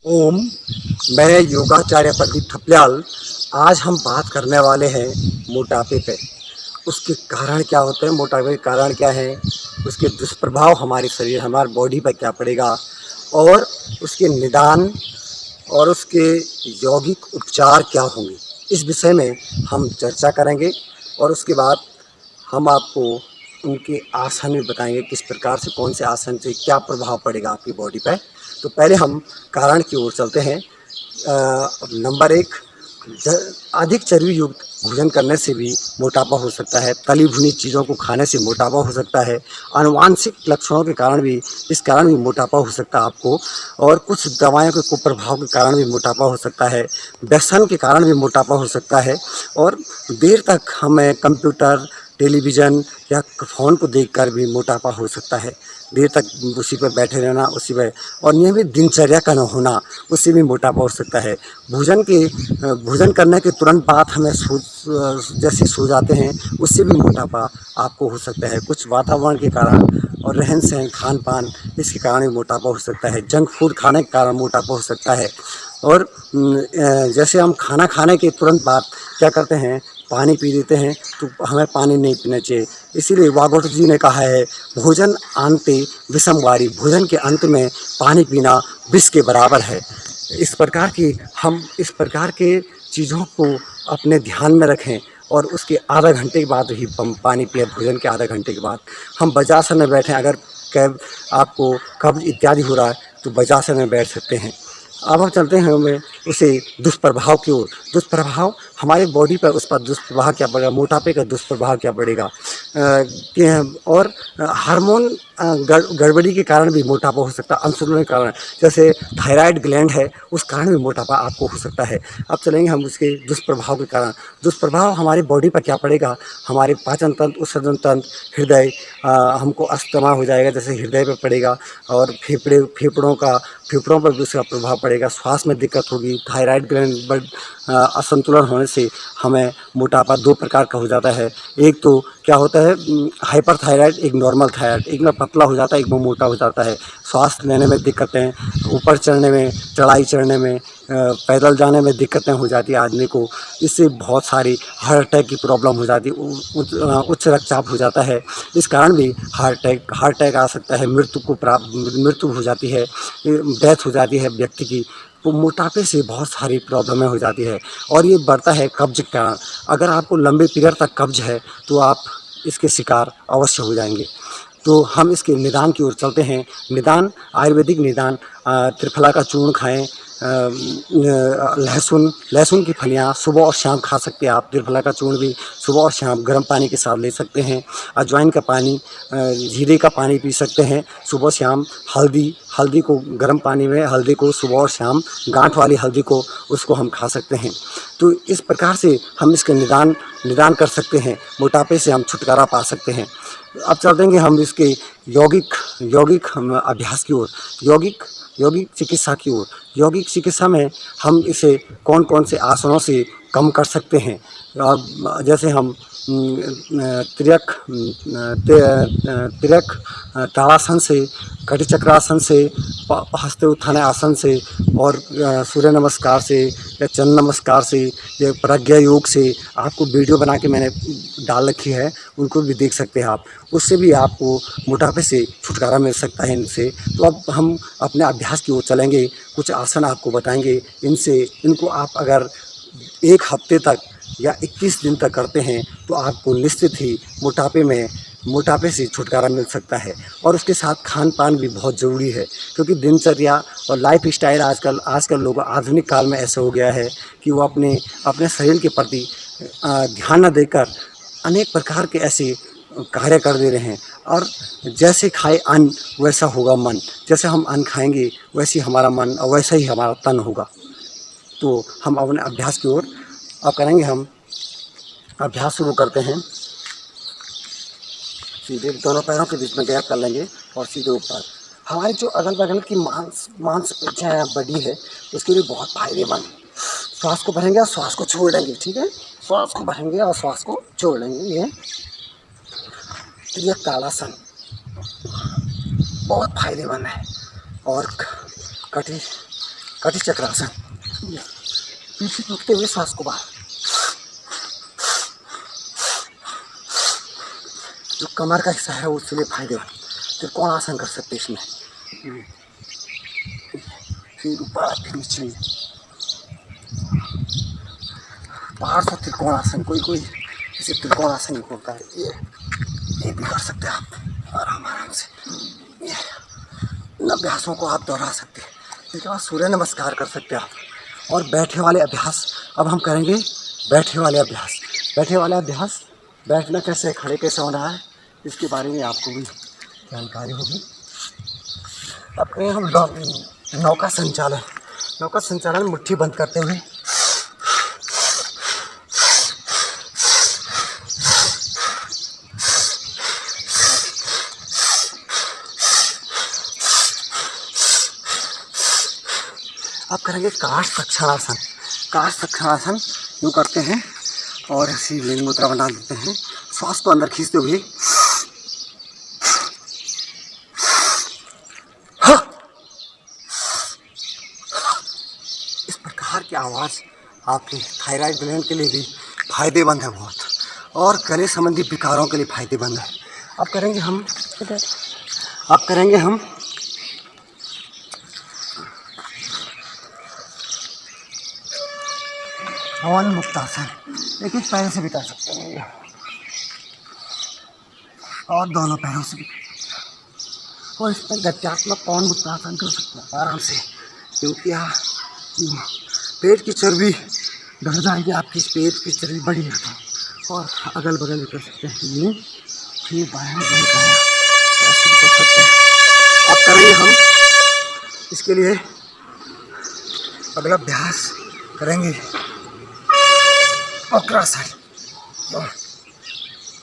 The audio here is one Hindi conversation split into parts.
ओम, मैं योगाचार्य प्रदीप थपलियाल। आज हम बात करने वाले हैं मोटापे पे। उसके कारण क्या होते हैं, मोटापे के कारण क्या है, उसके दुष्प्रभाव हमारे शरीर हमारे बॉडी पर क्या पड़ेगा, और उसके निदान और उसके यौगिक उपचार क्या होंगे, इस विषय में हम चर्चा करेंगे। और उसके बाद हम आपको उनके आसन भी बताएंगे, किस प्रकार से कौन से आसन से क्या प्रभाव पड़ेगा आपकी बॉडी पर। तो पहले हम कारण की ओर चलते हैं। नंबर एक, अधिक चर्बी युक्त भोजन करने से भी मोटापा हो सकता है। तली भुनी चीज़ों को खाने से मोटापा हो सकता है। आनुवांशिक लक्षणों के कारण भी इस कारण भी मोटापा हो सकता है आपको। और कुछ दवाओं के कुप्रभाव के कारण भी मोटापा हो सकता है। व्यसन के कारण भी मोटापा हो सकता है। और देर तक हमें कंप्यूटर, टेलीविज़न या फ़ोन को देखकर भी मोटापा हो सकता है। देर तक उसी पर बैठे रहना, उसी पर, और नियमित दिनचर्या का न होना, उससे भी मोटापा हो सकता है। भोजन करने के तुरंत बाद हमें जैसे सो जाते हैं, उससे भी मोटापा आपको हो सकता है। कुछ वातावरण के कारण और रहन सहन, खान पान, इसके कारण भी मोटापा हो सकता है। जंक फूड खाने के कारण मोटापा हो सकता है। और जैसे हम खाना खाने के तुरंत बाद क्या करते हैं, पानी पी लेते हैं, तो हमें पानी नहीं पीना चाहिए। इसीलिए वागोट जी ने कहा है, भोजन आंते विषम वारी, भोजन के अंत में पानी पीना विष के बराबर है। इस प्रकार के चीज़ों को अपने ध्यान में रखें। और उसके आधा घंटे के बाद ही हम पानी पिए। भोजन के आधा घंटे के बाद हम वज्रासन में बैठें। अगर कैब आपको कब्ज इत्यादि हो रहा है तो वज्रासन में बैठ सकते हैं। अब हम चलते हैं हमें उसे दुष्प्रभाव की ओर। दुष्प्रभाव हमारे बॉडी पर, उस पर दुष्प्रभाव क्या पड़ेगा, मोटापे का दुष्प्रभाव क्या पड़ेगा। और हार्मोन गड़बड़ी के कारण भी मोटापा हो सकता है। अनसुलने के कारण, जैसे थायराइड ग्लैंड है, उस कारण भी मोटापा आपको हो सकता है। अब चलेंगे हम उसके दुष्प्रभाव के कारण। दुष्प्रभाव हमारी बॉडी पर क्या पड़ेगा, हमारे पाचन तंत्र, उत्सर्जन तंत्र, हृदय, हमको अस्थमा हो जाएगा, जैसे हृदय पर पड़ेगा। और फेफड़ों पर भी उसका प्रभाव पड़ेगा। श्वास में दिक्कत होगी। थायराइड ग्लैंड असंतुलन होने से हमें मोटापा दो प्रकार का हो जाता है। एक तो क्या होता है, हाइपर थायराइड, एक नॉर्मल थायराइड। एक में पतला हो जाता है, एक में मोटा हो जाता है। सांस लेने में दिक्कतें, ऊपर चढ़ने में, चढ़ाई चढ़ने में, पैदल जाने में दिक्कतें हो जाती है आदमी को। इससे बहुत सारी हार्ट अटैक की प्रॉब्लम हो जाती है। उच्च रक्तचाप हो जाता है। इस कारण भी हार्ट अटैक आ सकता है। मृत्यु हो जाती है, डेथ हो जाती है व्यक्ति की। तो मोटापे से बहुत सारी प्रॉब्लमें हो जाती है। और ये बढ़ता है कब्ज के कारण। अगर आपको लंबे पीरियड तक कब्ज है तो आप इसके शिकार अवश्य हो जाएंगे। तो हम इसके निदान की ओर चलते हैं। निदान, आयुर्वेदिक निदान, त्रिफला का चूर्ण खाएं। लहसुन की फलियां सुबह और शाम खा सकते हैं आप। त्रिफला का चूर्ण भी सुबह और शाम गर्म पानी के साथ ले सकते हैं। अजवाइन का पानी, जीरे का पानी पी सकते हैं सुबह शाम। हल्दी को गर्म पानी में, हल्दी को सुबह और शाम, गांठ वाली हल्दी को, उसको हम खा सकते हैं। तो इस प्रकार से हम इसका निदान कर सकते हैं। मोटापे से हम छुटकारा पा सकते हैं। अब चलेंगे हम इसके यौगिक हम अभ्यास की ओर, यौगिक चिकित्सा की ओर। यौगिक चिकित्सा में हम इसे कौन कौन से आसनों से कम कर सकते हैं। जैसे हम तिर्यक ताड़ासन से, कटी चक्रासन से, हस्ते उत्थान आसन से, और सूर्य नमस्कार से, या चंद्र नमस्कार से, या प्रज्ञा योग से आपको वीडियो बना के मैंने डाल रखी है, उनको भी देख सकते हैं आप। उससे भी आपको मोटापे से छुटकारा मिल सकता है इनसे। तो अब हम अपने अभ्यास की ओर चलेंगे। कुछ आसन आपको बताएंगे। इनको आप अगर एक हफ्ते तक या 21 दिन तक करते हैं तो आपको निश्चित ही मोटापे से छुटकारा मिल सकता है। और उसके साथ खान पान भी बहुत ज़रूरी है, क्योंकि दिनचर्या और लाइफ स्टाइल आजकल लोगों, आधुनिक काल में ऐसा हो गया है कि वो अपने शरीर के प्रति ध्यान न देकर अनेक प्रकार के ऐसे कार्य कर दे रहे हैं। और जैसे खाए अन्न वैसा होगा मन। जैसे हम अन्न खाएंगे वैसे हमारा मन, और वैसा ही हमारा तन होगा। तो हम अपने अभ्यास की ओर अब करेंगे। हम अभ्यास शुरू करते हैं। सीधे दोनों पैरों के बीच में गैप कर लेंगे और सीधे ऊपर। हमारी जो अगल बगल की मांसपेशियाँ या बॉडी है, उसके लिए बहुत फायदेमंद है। श्वास को भरेंगे और श्वास को छोड़ देंगे, ठीक है। श्वास को भरेंगे और श्वास को छोड़ देंगे। ये त्रियक ताड़ासन बहुत फायदेमंद है। और कटी कटी चक्रासन। पीछे झुकते हुए सांस को बाहर। जो कमर का हिस्सा है उसके लिए फायदेमंद। त्रिकोण आसन कर सकते इसमें। फिर ऊपर फिर नीचे। बाहर से त्रिकोण आसन, कोई इसे त्रिकोण आसन ही बोलता है। ये भी कर सकते हैं आप आराम से। इन अभ्यासों को आप दोहरा सकते हैं। इसके बाद सूर्य नमस्कार कर सकते हैं आप। और बैठे वाले अभ्यास अब हम करेंगे। बैठे वाले अभ्यास, बैठना कैसे, खड़े कैसे होना है, इसके बारे में आपको भी जानकारी होगी। अब करें हम नौका संचालन मुट्ठी बंद करते हुए। अब करेंगे काष्ठ तक्षणासन। यूँ करते हैं और ऐसी लिंग मुद्रा बना देते हैं। श्वास को अंदर खींचते हुए इस प्रकार की आवाज़ आपके थायराइड ग्लैंड के लिए भी फायदेमंद है बहुत, और गले संबंधी विकारों के लिए फायदेमंद है। अब करेंगे हम पवन मुक्तासन। एक पैर से भी कर सकते हैं और दोनों पैरों से भी। और इस पर गत्यात्मक पवन मुक्तासन कर सकते हैं आराम से, क्योंकि पेट की चर्बी बढ़ जाएगी आपकी। पेट की चर्बी बढ़ी है और अगल बगल भी कर सकते हैं। ये फिर बाएं ऐसे भी कर सकते हैं। अब करेंगे हम इसके लिए अगला अभ्यास करेंगे वक्रासन।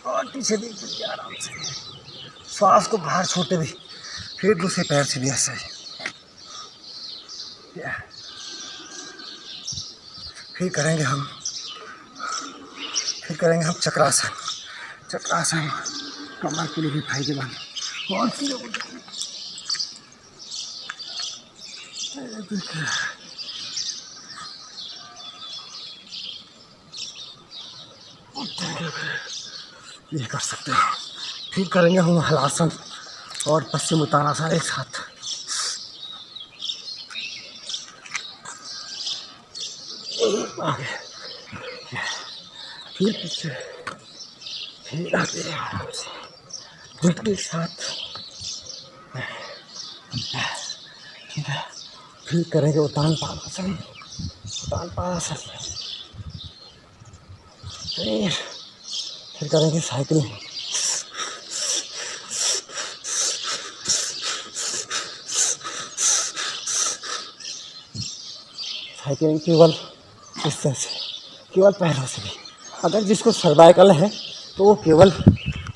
और पीछे देखिए आराम से, श्वास को बाहर छोड़ते हुए फिर दूसरे पैर से भी ऐसे ही। फिर करेंगे हम चक्रासन कमर के लिए भी फायदेमंद। और ये कर सकते हैं। फिर करेंगे हम हलासन और पश्चिम उत्तानासन एक साथ। आगे फिर पीछे, फिर आगे आराम से घुट के साथ। ठीक है, फिर करेंगे उत्तान पादासन। फिर करेंगे साइकिलिंग। केवल इससे से, केवल पैरों से भी। अगर जिसको सर्वाइकल है तो वो केवल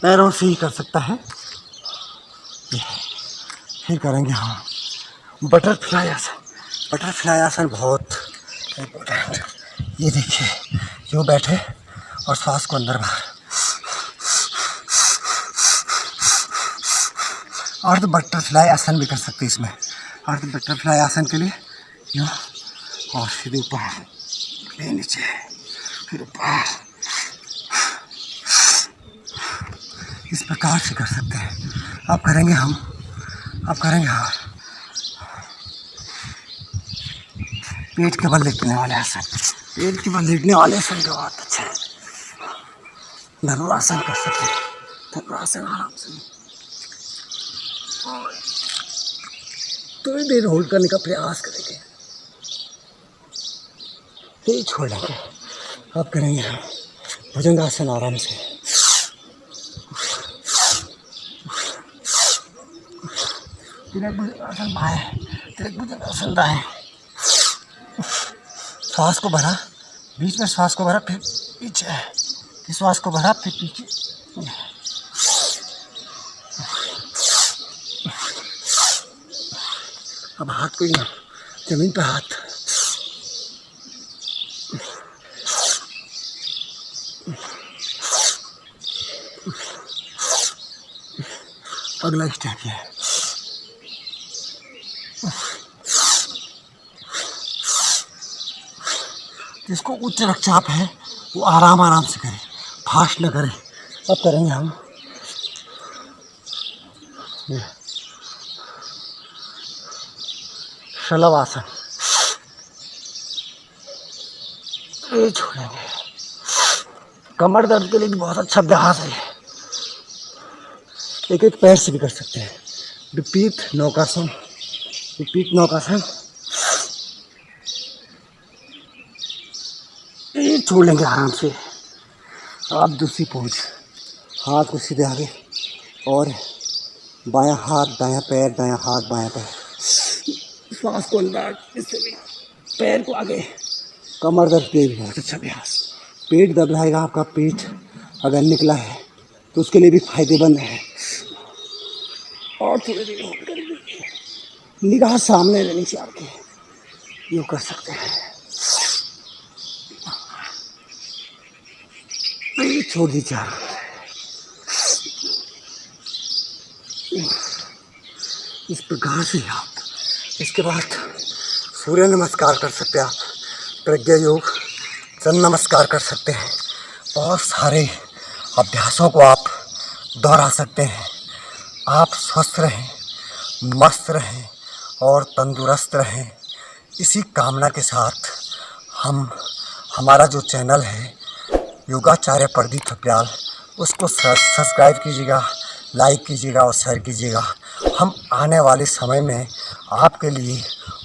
पैरों से ही कर सकता है। फिर करेंगे हम बटरफ्लाई आसन बहुत इम्पोर्टेंट। ये देखिए, यूँ बैठे और श्वास को अंदर बाहर। अर्ध बटरफ्लाई आसन भी कर सकते हैं इसमें। अर्ध बटरफ्लाई आसन के लिए यूँ और फिर ऊपर, फिर नीचे, फिर ऊपर, इस प्रकार से कर सकते हैं। अब करेंगे हम पेट के बल लेटने वाले आसन। पेट के बल लेटने वाले आसन का बहुत अच्छा है। धनुरासन कर सकते हैं। धनुरासन आराम से थोड़ी देर होल्ड करने का प्रयास करेंगे, फिर छोड़ देंगे। अब करेंगे हम भुजंगासन आराम से। भुजंगासन बाएं, भुजंगासन दाएं। श्वास को भरा, बीच में श्वास को भरा, फिर पीछे, फिर श्वास को भरा, फिर पीछे। अब हाथ को ही जमीन पर हाथ। अगला स्टेप है जिसको उच्च रक्तचाप है वो आराम आराम से करे, फास्ट न करे। अब करेंगे हम शलवासन। ये छोड़ेंगे। कमर दर्द के लिए भी बहुत अच्छा अभ्यास है। एक एक पैर से भी कर सकते हैं। Repeat naukasana, repeat naukasana. ये छोड़ लेंगे आराम से। आप दूसरी पोज, हाथ को सीधे आगे और बायां हाथ दायां पैर, दायां हाथ बायां पैर, श्वास को अंदर, इससे भी पैर को आगे। कमर दर्द के लिए भी बहुत अच्छा अभ्यास। पेट दब रहेगा आपका, पेट अगर निकला है तो उसके लिए भी फायदेमंद है। और थोड़ी देर होल्ड कर दीजिए, निगाह सामने रहनी चाहिए आपके। यूँ कर सकते हैं। छोड़ दीजिए। इस प्रकार से आप इसके बाद सूर्य नमस्कार कर सकते हैं, आप प्रज्ञा योग, चंद्र नमस्कार कर सकते हैं। बहुत सारे अभ्यासों को आप दोहरा सकते हैं। आप स्वस्थ रहें, मस्त रहें और तंदुरुस्त रहें। इसी कामना के साथ हमारा जो चैनल है योगाचार्य प्रदीप थपलियाल, उसको सब्सक्राइब कीजिएगा, लाइक कीजिएगा और शेयर कीजिएगा। हम आने वाले समय में आपके लिए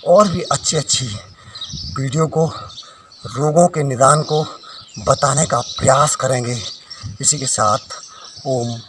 और भी अच्छी वीडियो को, रोगों के निदान को बताने का प्रयास करेंगे। इसी के साथ ओम